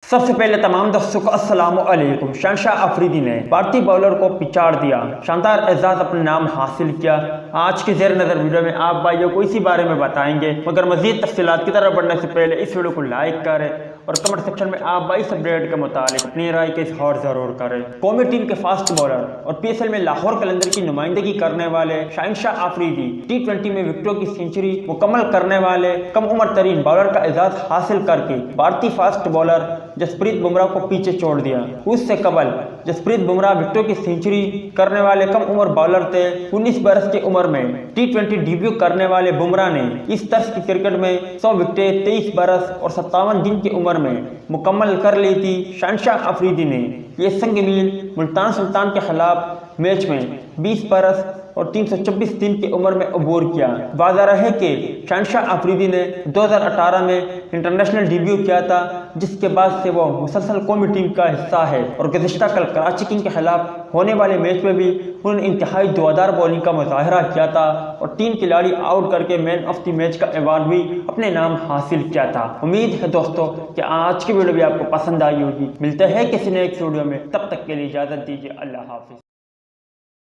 سب سے پہلے تمام دوستوں کو السلام علیکم۔ شاہین آفریدی نے بھارتی باؤلر کو پچاڑ دیا، شاندار اعزاز اپنے نام حاصل کیا۔ آج کی زیر نظر ویڈیو میں آپ بھائیوں کو اسی بارے میں بتائیں گے، مگر مزید تفصیلات کی طرف بڑھنے سے پہلے اس ویڈیو کو لائک کریں اور کمنٹ سیکشن میں آپ بھائی اس اپڈیٹ کے متعلق اپنی رائے کا اظہار ضرور کریں۔ قومی ٹیم کے فاسٹ بالر اور پی ایس ایل میں لاہور قلندر کی نمائندگی کرنے والے شاہین آفریدی T20 میں وکٹوں کی سینچری مکمل کرنے والے کم عمر ترین بالر کا اعزاز حاصل کر کے بھارتی فاسٹ بالر بھمرا کو پیچھے چھوڑ دیا۔ اس سے قبل بھمرا وکٹوں کی سینچری کرنے والے کم عمر بالر تھے۔ 19 برس کی عمر میں T20 ڈیبیو کرنے والے بھمرا نے اس طرز کی کرکٹ میں 100 وکٹیں 23 برس اور 57 دن کی عمر میں مکمل کر لی تھی۔ شاہین آفریدی نے یہ سنگ میل ملتان سلطان کے خلاف میچ میں 20 برس اور 324 دن کی عمر میں عبور کیا۔ واضح رہے کہ شاہین آفریدی نے 2018 میں انٹرنیشنل ڈیبیو کیا تھا، جس کے بعد سے وہ مسلسل قومی ٹیم کا حصہ ہے اور گزشتہ کل کراچی کنگ کے خلاف ہونے والے میچ میں بھی انہوں نے انتہائی دعادار بولنگ کا مظاہرہ کیا تھا اور 3 کھلاڑی آؤٹ کر کے مین آف دی میچ کا ایوارڈ بھی اپنے نام حاصل کیا تھا۔ امید ہے دوستوں کہ آج کی ویڈیو بھی آپ کو پسند آئی ہوگی۔ ملتے ہیں کسی نیکسٹ ویڈیو میں، تب تک کے لیے اجازت دیجیے۔ اللہ حافظ۔